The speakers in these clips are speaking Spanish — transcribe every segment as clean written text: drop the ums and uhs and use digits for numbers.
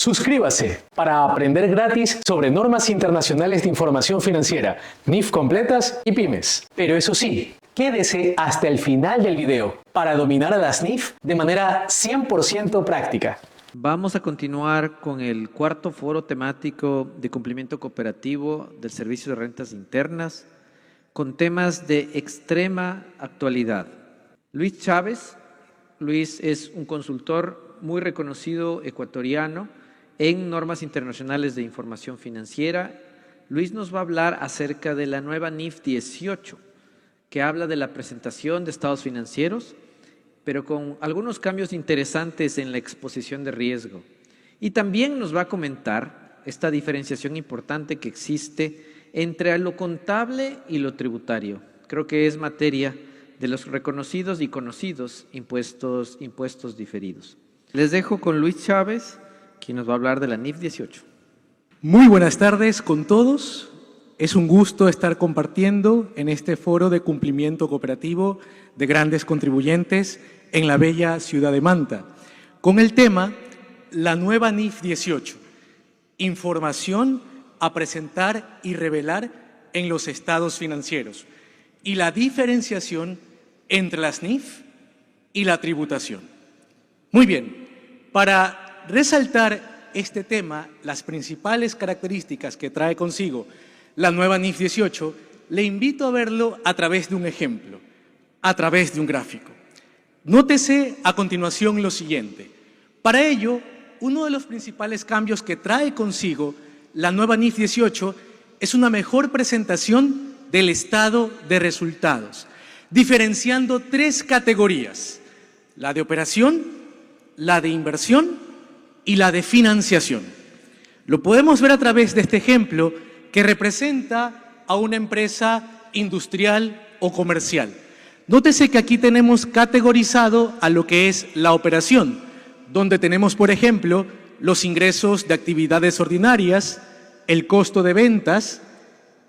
Suscríbase para aprender gratis sobre normas internacionales de información financiera, NIF completas y pymes. Pero eso sí, quédese hasta el final del video para dominar a las NIF de manera 100% práctica. Vamos a continuar con el cuarto foro temático de cumplimiento cooperativo del Servicio de Rentas Internas con temas de extrema actualidad. Luis Chávez. Luis es un consultor muy reconocido ecuatoriano en normas internacionales de información financiera. Luis nos va a hablar acerca de la nueva NIF 18, que habla de la presentación de estados financieros, pero con algunos cambios interesantes en la exposición de riesgo. Y también nos va a comentar esta diferenciación importante que existe entre lo contable y lo tributario. Creo que es materia de los reconocidos y conocidos impuestos diferidos. Les dejo con Luis Chávez, quien nos va a hablar de la NIF 18. Muy buenas tardes con todos. Es un gusto estar compartiendo en este foro de cumplimiento cooperativo de grandes contribuyentes en la bella ciudad de Manta, con el tema la nueva NIF 18, información a presentar y revelar en los estados financieros y la diferenciación entre las NIF y la tributación. Muy bien, para resaltar este tema, las principales características que trae consigo la nueva NIF 18, le invito a verlo a través de un ejemplo, a través de un gráfico. Nótese a continuación lo siguiente. Para ello, uno de los principales cambios que trae consigo la nueva NIF 18 es una mejor presentación del estado de resultados, diferenciando tres categorías: la de operación, la de inversión y la de financiación. Lo podemos ver a través de este ejemplo que representa a una empresa industrial o comercial. Nótese que aquí tenemos categorizado a lo que es la operación, donde tenemos, por ejemplo, los ingresos de actividades ordinarias, el costo de ventas,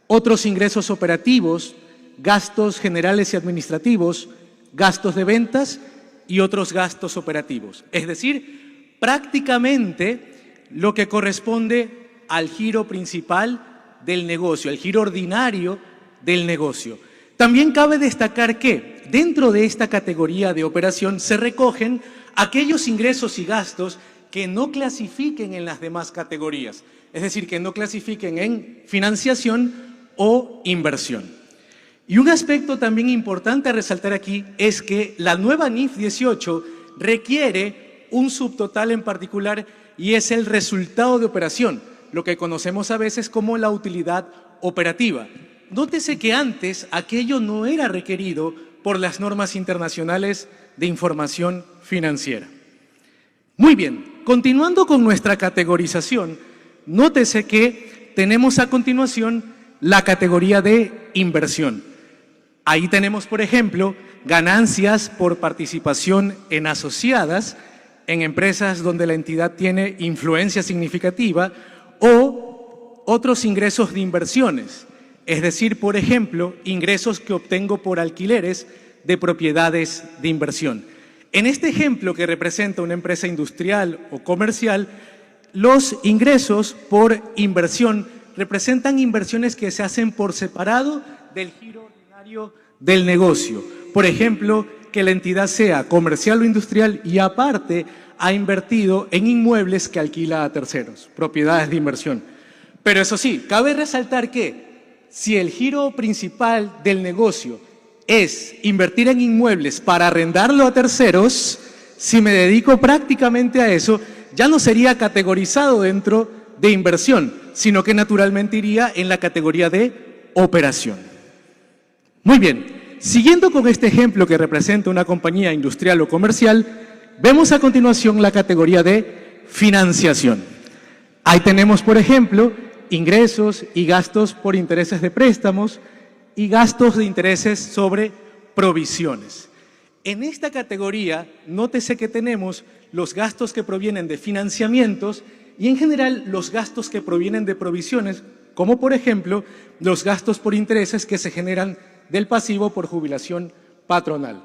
otros ingresos operativos, gastos generales y administrativos, gastos de ventas y otros gastos operativos. Es decir, prácticamente lo que corresponde al giro principal del negocio, el giro ordinario del negocio. También cabe destacar que dentro de esta categoría de operación se recogen aquellos ingresos y gastos que no clasifiquen en las demás categorías, es decir, que no clasifiquen en financiación o inversión. Y un aspecto también importante a resaltar aquí es que la nueva NIF 18 requiere un subtotal en particular y es el resultado de operación, lo que conocemos a veces como la utilidad operativa. Nótese que antes aquello no era requerido por las normas internacionales de información financiera. Muy bien, continuando con nuestra categorización, nótese que tenemos a continuación la categoría de inversión. Ahí tenemos, por ejemplo, ganancias por participación en asociadas, en empresas donde la entidad tiene influencia significativa, o otros ingresos de inversiones, es decir, por ejemplo, ingresos que obtengo por alquileres de propiedades de inversión. En este ejemplo que representa una empresa industrial o comercial, los ingresos por inversión representan inversiones que se hacen por separado del giro ordinario del negocio. Por ejemplo, que la entidad sea comercial o industrial y aparte ha invertido en inmuebles que alquila a terceros, propiedades de inversión. Pero eso sí, cabe resaltar que si el giro principal del negocio es invertir en inmuebles para arrendarlo a terceros, si me dedico prácticamente a eso, ya no sería categorizado dentro de inversión, sino que naturalmente iría en la categoría de operación. Muy bien, siguiendo con este ejemplo que representa una compañía industrial o comercial, vemos a continuación la categoría de financiación. Ahí tenemos, por ejemplo, ingresos y gastos por intereses de préstamos y gastos de intereses sobre provisiones. En esta categoría, nótese que tenemos los gastos que provienen de financiamientos y en general los gastos que provienen de provisiones, como por ejemplo los gastos por intereses que se generan del pasivo por jubilación patronal.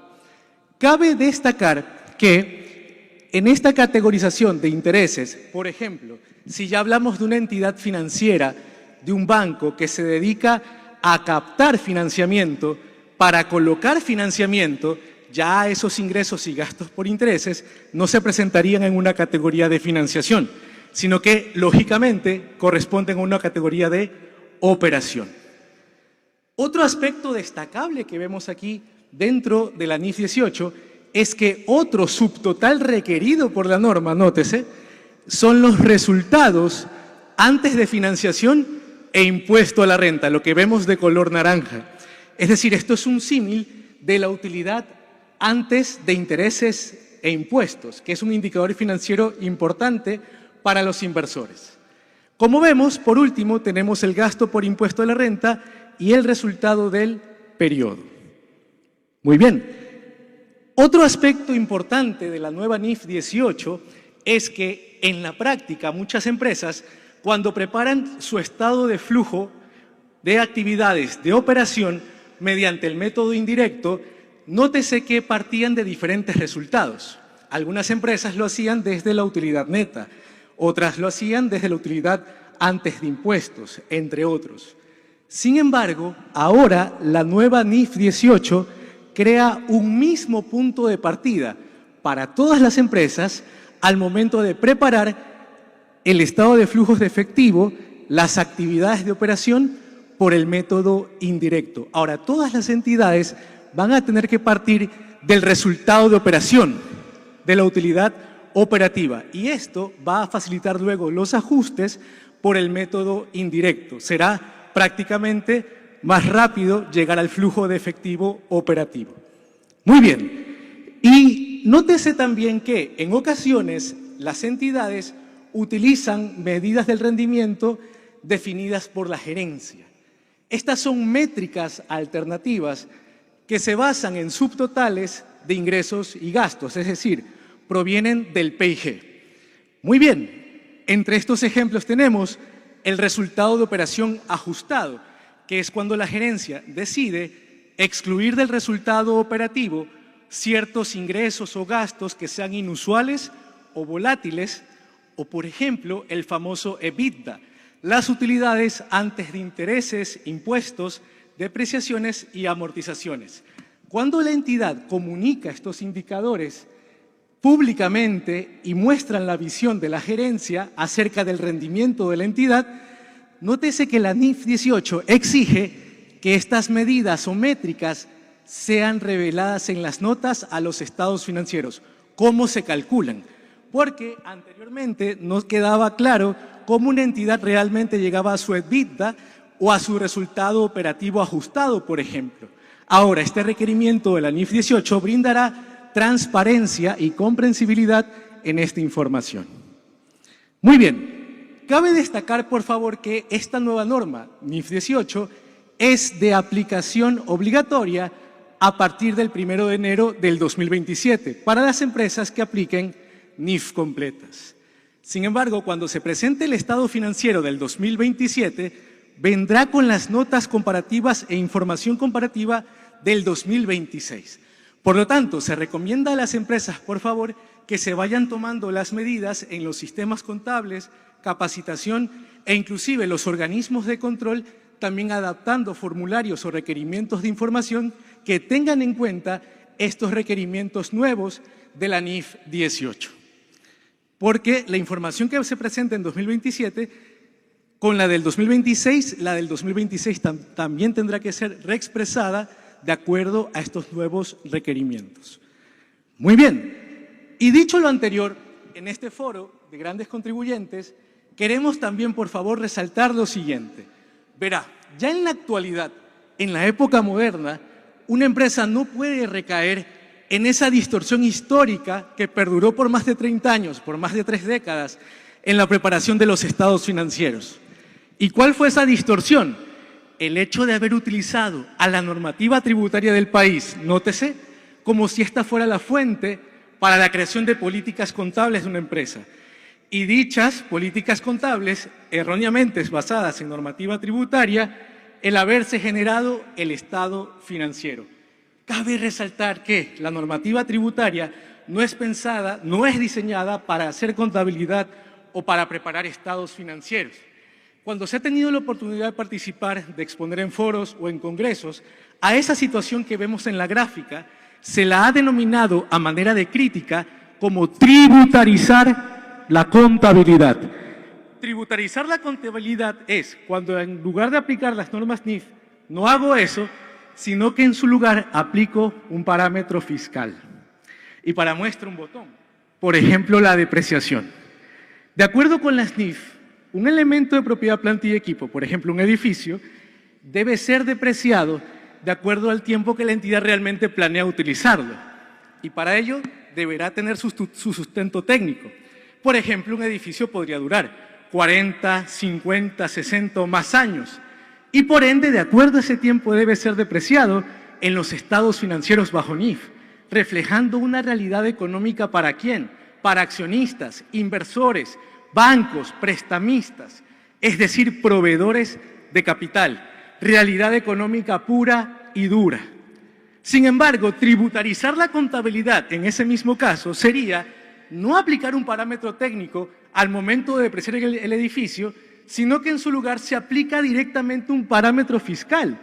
Cabe destacar que en esta categorización de intereses, por ejemplo, si ya hablamos de una entidad financiera, de un banco que se dedica a captar financiamiento, para colocar financiamiento, ya esos ingresos y gastos por intereses no se presentarían en una categoría de financiación, sino que, lógicamente, corresponden a una categoría de operación. Otro aspecto destacable que vemos aquí dentro de la NIF 18 es que otro subtotal requerido por la norma, nótese, son los resultados antes de financiación e impuesto a la renta, lo que vemos de color naranja. Es decir, esto es un símil de la utilidad antes de intereses e impuestos, que es un indicador financiero importante para los inversores. Como vemos, por último, tenemos el gasto por impuesto a la renta y el resultado del periodo. Muy bien. Otro aspecto importante de la nueva NIF 18 es que en la práctica muchas empresas, cuando preparan su estado de flujo de actividades de operación mediante el método indirecto, nótese que partían de diferentes resultados. Algunas empresas lo hacían desde la utilidad neta, otras lo hacían desde la utilidad antes de impuestos, entre otros. Sin embargo, ahora la nueva NIF 18 crea un mismo punto de partida para todas las empresas al momento de preparar el estado de flujos de efectivo, las actividades de operación por el método indirecto. Ahora, todas las entidades van a tener que partir del resultado de operación, de la utilidad operativa, y esto va a facilitar luego los ajustes por el método indirecto. Será prácticamente más rápido llegar al flujo de efectivo operativo. Muy bien. Y nótese también que en ocasiones las entidades utilizan medidas del rendimiento definidas por la gerencia. Estas son métricas alternativas que se basan en subtotales de ingresos y gastos, es decir, provienen del PIG. Muy bien. Entre estos ejemplos tenemos el resultado de operación ajustado, que es cuando la gerencia decide excluir del resultado operativo ciertos ingresos o gastos que sean inusuales o volátiles, o por ejemplo el famoso EBITDA, las utilidades antes de intereses, impuestos, depreciaciones y amortizaciones. Cuando la entidad comunica estos indicadores públicamente y muestran la visión de la gerencia acerca del rendimiento de la entidad, nótese que la NIF 18 exige que estas medidas o métricas sean reveladas en las notas a los estados financieros. ¿Cómo se calculan? Porque anteriormente no quedaba claro cómo una entidad realmente llegaba a su EBITDA o a su resultado operativo ajustado, por ejemplo. Ahora, este requerimiento de la NIF 18 brindará transparencia y comprensibilidad en esta información. Muy bien. Cabe destacar, por favor, que esta nueva norma, NIF 18, es de aplicación obligatoria a partir del 1 de enero del 2027 para las empresas que apliquen NIF completas. Sin embargo, cuando se presente el estado financiero del 2027, vendrá con las notas comparativas e información comparativa del 2026. Por lo tanto, se recomienda a las empresas, por favor, que se vayan tomando las medidas en los sistemas contables, capacitación e inclusive los organismos de control, también adaptando formularios o requerimientos de información que tengan en cuenta estos requerimientos nuevos de la NIF 18. Porque la información que se presenta en 2027, con la del 2026, la del 2026 también tendrá que ser reexpresada de acuerdo a estos nuevos requerimientos. Muy bien. Y dicho lo anterior, en este foro de grandes contribuyentes, queremos también, por favor, resaltar lo siguiente. Verá, ya en la actualidad, en la época moderna, una empresa no puede recaer en esa distorsión histórica que perduró por más de 30 años, por más de 3 décadas, en la preparación de los estados financieros. ¿Y cuál fue esa distorsión? El hecho de haber utilizado a la normativa tributaria del país, nótese, como si esta fuera la fuente para la creación de políticas contables de una empresa. Y dichas políticas contables, erróneamente basadas en normativa tributaria, el haberse generado el estado financiero. Cabe resaltar que la normativa tributaria no es pensada, no es diseñada para hacer contabilidad o para preparar estados financieros. Cuando se ha tenido la oportunidad de participar, de exponer en foros o en congresos, a esa situación que vemos en la gráfica se la ha denominado a manera de crítica como tributarizar la contabilidad. Tributarizar la contabilidad es cuando en lugar de aplicar las normas NIF no hago eso, sino que en su lugar aplico un parámetro fiscal. Y para muestra un botón, por ejemplo la depreciación. De acuerdo con las NIF, un elemento de propiedad, planta y equipo, por ejemplo un edificio, debe ser depreciado de acuerdo al tiempo que la entidad realmente planea utilizarlo. Y para ello deberá tener su sustento técnico. Por ejemplo, un edificio podría durar 40, 50, 60 o más años. Y por ende, de acuerdo a ese tiempo, debe ser depreciado en los estados financieros bajo NIF, reflejando una realidad económica ¿para quién? Para accionistas, inversores, bancos, prestamistas, es decir, proveedores de capital, realidad económica pura y dura. Sin embargo, tributarizar la contabilidad en ese mismo caso sería no aplicar un parámetro técnico al momento de depreciar el edificio, sino que en su lugar se aplica directamente un parámetro fiscal.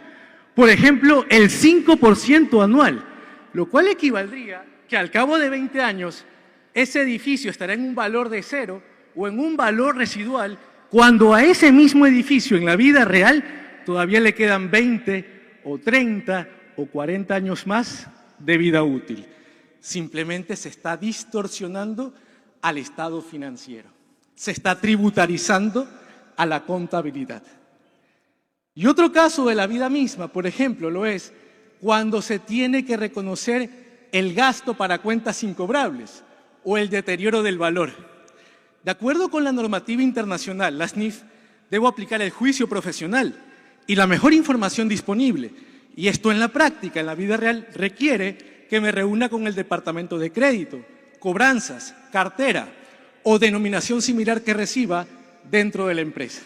Por ejemplo, el 5% anual, lo cual equivaldría que al cabo de 20 años ese edificio estará en un valor de 0 o en un valor residual, cuando a ese mismo edificio en la vida real todavía le quedan 20 o 30 o 40 años más de vida útil. Simplemente se está distorsionando al estado financiero. Se está tributarizando a la contabilidad. Y otro caso de la vida misma, por ejemplo, lo es cuando se tiene que reconocer el gasto para cuentas incobrables o el deterioro del valor. De acuerdo con la normativa internacional, las NIF, debo aplicar el juicio profesional y la mejor información disponible. Y esto en la práctica, en la vida real, requiere que me reúna con el departamento de crédito, cobranzas, cartera o denominación similar que reciba dentro de la empresa.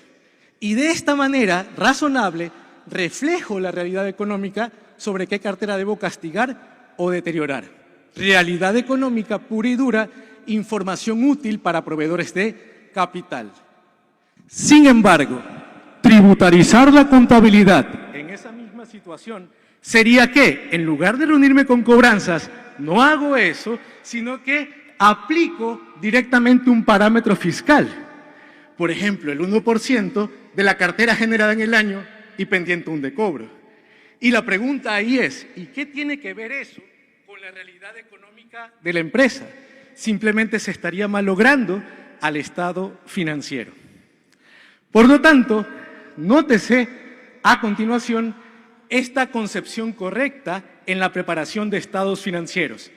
Y de esta manera razonable reflejo la realidad económica sobre qué cartera debo castigar o deteriorar. Realidad económica pura y dura, información útil para proveedores de capital. Sin embargo, tributarizar la contabilidad en esa misma situación sería que, en lugar de reunirme con cobranzas, no hago eso, sino que aplico directamente un parámetro fiscal. Por ejemplo, el 1% de la cartera generada en el año y pendiente un decobro. Y la pregunta ahí es, ¿y qué tiene que ver eso con la realidad económica de la empresa? Simplemente se estaría malogrando al estado financiero. Por lo tanto, nótese a continuación esta concepción correcta en la preparación de estados financieros.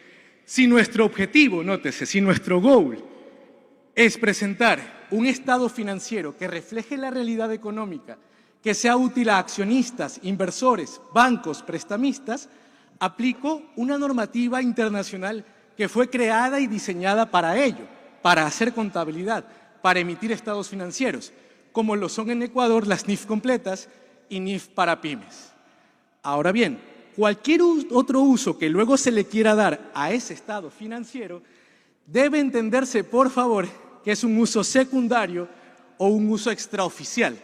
Si nuestro objetivo, nótese, si nuestro goal es presentar un estado financiero que refleje la realidad económica, que sea útil a accionistas, inversores, bancos, prestamistas, aplico una normativa internacional que fue creada y diseñada para ello, para hacer contabilidad, para emitir estados financieros, como lo son en Ecuador las NIF completas y NIF para pymes. Ahora bien, cualquier otro uso que luego se le quiera dar a ese estado financiero debe entenderse, por favor, que es un uso secundario o un uso extraoficial.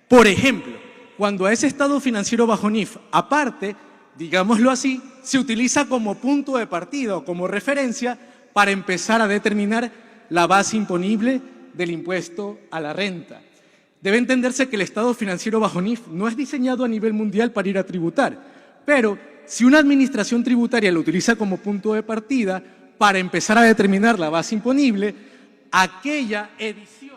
Por ejemplo, cuando a ese estado financiero bajo NIF, aparte, digámoslo así, se utiliza como punto de partida o como referencia para empezar a determinar la base imponible del impuesto a la renta. Debe entenderse que el estado financiero bajo NIF no es diseñado a nivel mundial para ir a tributar, pero si una administración tributaria lo utiliza como punto de partida para empezar a determinar la base imponible, aquella edición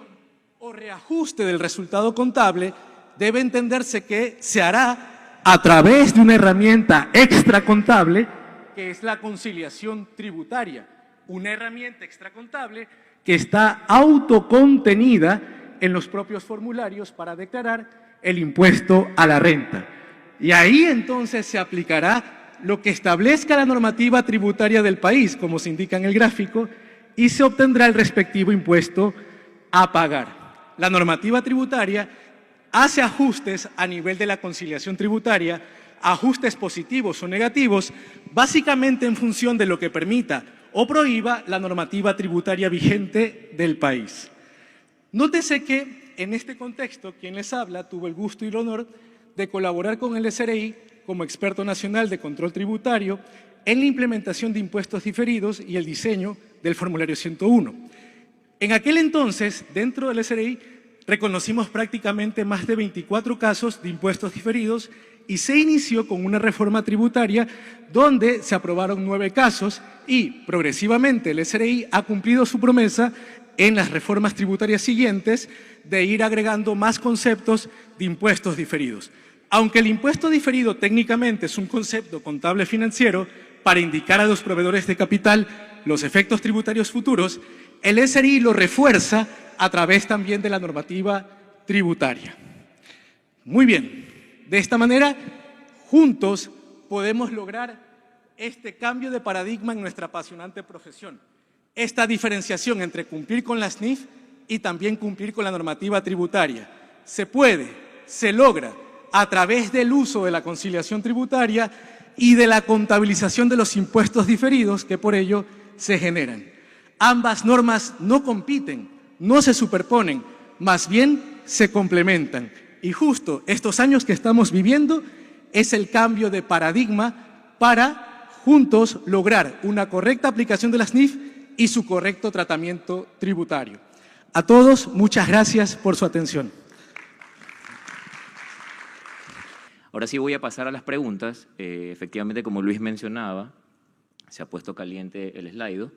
o reajuste del resultado contable debe entenderse que se hará a través de una herramienta extracontable que es la conciliación tributaria, una herramienta extracontable que está autocontenida en los propios formularios para declarar el impuesto a la renta. Y ahí entonces se aplicará lo que establezca la normativa tributaria del país, como se indica en el gráfico, y se obtendrá el respectivo impuesto a pagar. La normativa tributaria hace ajustes a nivel de la conciliación tributaria, ajustes positivos o negativos, básicamente en función de lo que permita o prohíba la normativa tributaria vigente del país. Nótese que en este contexto, quien les habla tuvo el gusto y el honor de colaborar con el SRI como experto nacional de control tributario en la implementación de impuestos diferidos y el diseño del formulario 101. En aquel entonces, dentro del SRI, reconocimos prácticamente más de 24 casos de impuestos diferidos y se inició con una reforma tributaria donde se aprobaron 9 casos y progresivamente el SRI ha cumplido su promesa en las reformas tributarias siguientes de ir agregando más conceptos de impuestos diferidos. Aunque el impuesto diferido técnicamente es un concepto contable financiero para indicar a los proveedores de capital los efectos tributarios futuros, el SRI lo refuerza a través también de la normativa tributaria. Muy bien, de esta manera, juntos podemos lograr este cambio de paradigma en nuestra apasionante profesión. Esta diferenciación entre cumplir con las NIF y también cumplir con la normativa tributaria. Se puede, se logra a través del uso de la conciliación tributaria y de la contabilización de los impuestos diferidos que por ello se generan. Ambas normas no compiten, no se superponen, más bien se complementan. Y justo estos años que estamos viviendo es el cambio de paradigma para juntos lograr una correcta aplicación de las NIF y su correcto tratamiento tributario. A todos, muchas gracias por su atención. Ahora sí voy a pasar a las preguntas. Efectivamente, como Luis mencionaba, se ha puesto caliente el slide.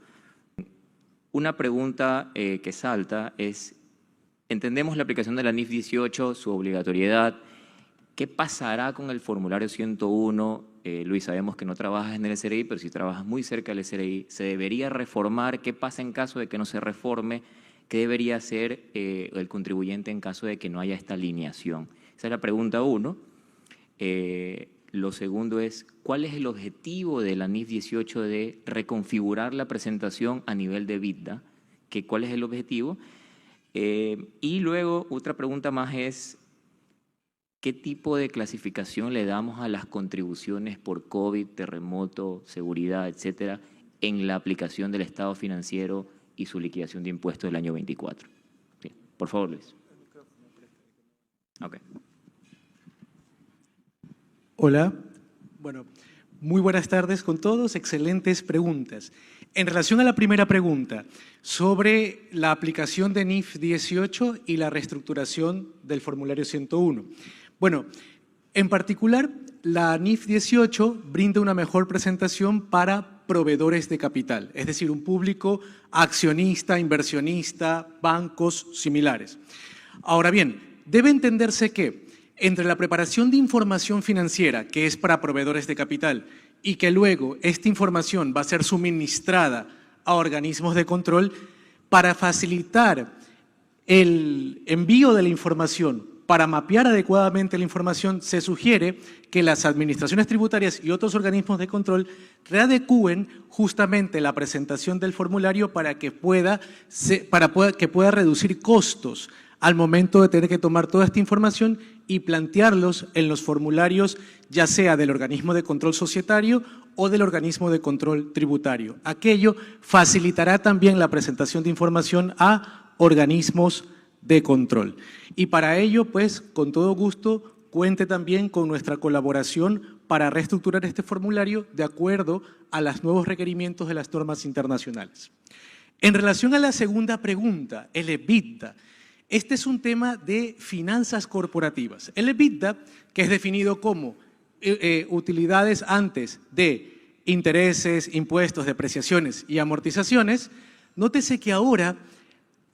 Una pregunta que salta es, entendemos la aplicación de la NIF 18, su obligatoriedad. ¿Qué pasará con el formulario 101? Luis, sabemos que no trabajas en el SRI, pero si trabajas muy cerca del SRI, ¿se debería reformar? ¿Qué pasa en caso de que no se reforme? ¿Qué debería hacer el contribuyente en caso de que no haya esta alineación? Esa es la pregunta 1. Lo segundo es, ¿cuál es el objetivo de la NIF 18 de reconfigurar la presentación a nivel de EBITDA? ¿Cuál es el objetivo? Y luego, otra pregunta más es, ¿qué tipo de clasificación le damos a las contribuciones por COVID, terremoto, seguridad, etcétera, en la aplicación del estado financiero y su liquidación de impuestos del año 24? Bien, por favor, Luis. Okay. Hola, bueno, muy buenas tardes con todos, excelentes preguntas. En relación a la primera pregunta, sobre la aplicación de NIF 18 y la reestructuración del formulario 101. Bueno, en particular, la NIF 18 brinda una mejor presentación para proveedores de capital, es decir, un público accionista, inversionista, bancos similares. Ahora bien, debe entenderse que entre la preparación de información financiera, que es para proveedores de capital, y que luego esta información va a ser suministrada a organismos de control, para facilitar el envío de la información, para mapear adecuadamente la información, se sugiere que las administraciones tributarias y otros organismos de control readecúen justamente la presentación del formulario para que pueda reducir costos al momento de tener que tomar toda esta información y plantearlos en los formularios, ya sea del organismo de control societario o del organismo de control tributario. Aquello facilitará también la presentación de información a organismos de control. Y para ello, pues, con todo gusto, cuente también con nuestra colaboración para reestructurar este formulario de acuerdo a los nuevos requerimientos de las normas internacionales. En relación a la segunda pregunta, el EBITDA, este es un tema de finanzas corporativas. El EBITDA, que es definido como utilidades antes de intereses, impuestos, depreciaciones y amortizaciones, nótese que ahora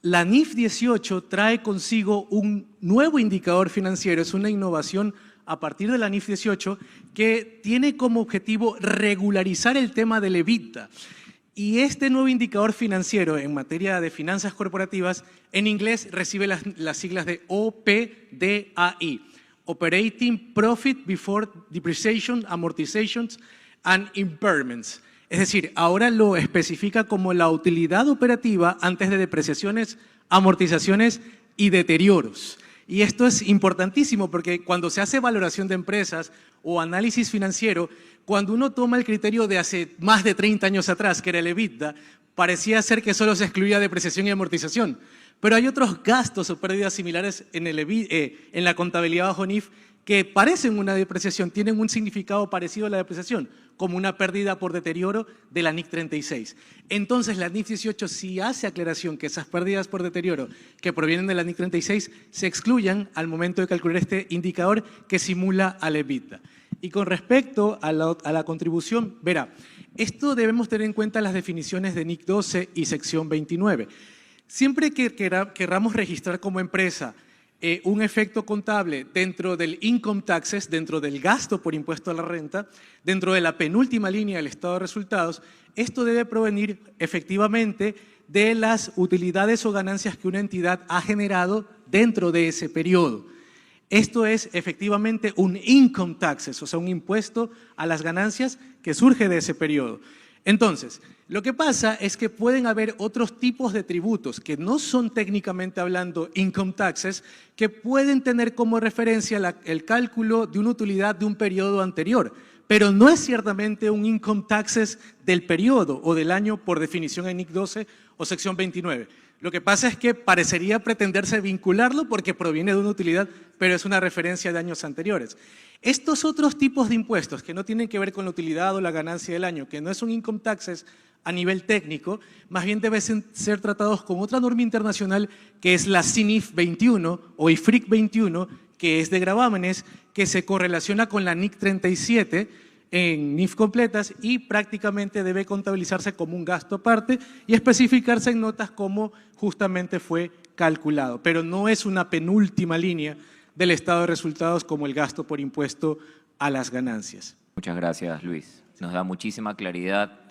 la NIF 18 trae consigo un nuevo indicador financiero, es una innovación a partir de la NIF 18 que tiene como objetivo regularizar el tema del EBITDA. Y este nuevo indicador financiero en materia de finanzas corporativas, en inglés recibe las siglas de OPDAI, Operating Profit Before Depreciation, Amortizations and Impairments. Es decir, ahora lo especifica como la utilidad operativa antes de depreciaciones, amortizaciones y deterioros. Y esto es importantísimo porque cuando se hace valoración de empresas o análisis financiero, cuando uno toma el criterio de hace más de 30 años atrás, que era el EBITDA, parecía ser que solo se excluía depreciación y amortización. Pero hay otros gastos o pérdidas similares en la contabilidad bajo NIF que parecen una depreciación, tienen un significado parecido a la depreciación, como una pérdida por deterioro de la NIC 36. Entonces, la NIF 18 sí hace aclaración que esas pérdidas por deterioro que provienen de la NIC 36 se excluyan al momento de calcular este indicador que simula al EBITDA. Y con respecto a la contribución, verá, esto debemos tener en cuenta las definiciones de NIC 12 y sección 29. Siempre que queramos registrar como empresa un efecto contable dentro del income taxes, dentro del gasto por impuesto a la renta, dentro de la penúltima línea del estado de resultados, esto debe provenir efectivamente de las utilidades o ganancias que una entidad ha generado dentro de ese periodo. Esto es efectivamente un income taxes, o sea, un impuesto a las ganancias que surge de ese periodo. Entonces, lo que pasa es que pueden haber otros tipos de tributos que no son técnicamente hablando income taxes, que pueden tener como referencia el cálculo de una utilidad de un periodo anterior, pero no es ciertamente un income taxes del periodo o del año por definición en NIC 12 o sección 29. Lo que pasa es que parecería pretenderse vincularlo porque proviene de una utilidad, pero es una referencia de años anteriores. Estos otros tipos de impuestos que no tienen que ver con la utilidad o la ganancia del año, que no es un income taxes a nivel técnico, más bien deben ser tratados con otra norma internacional que es la CINIF 21 o IFRIC 21, que es de gravámenes, que se correlaciona con la NIC 37 en NIF completas y prácticamente debe contabilizarse como un gasto aparte y especificarse en notas como justamente fue calculado, pero no es una penúltima línea del estado de resultados como el gasto por impuesto a las ganancias. Muchas gracias, Luis. Nos da muchísima claridad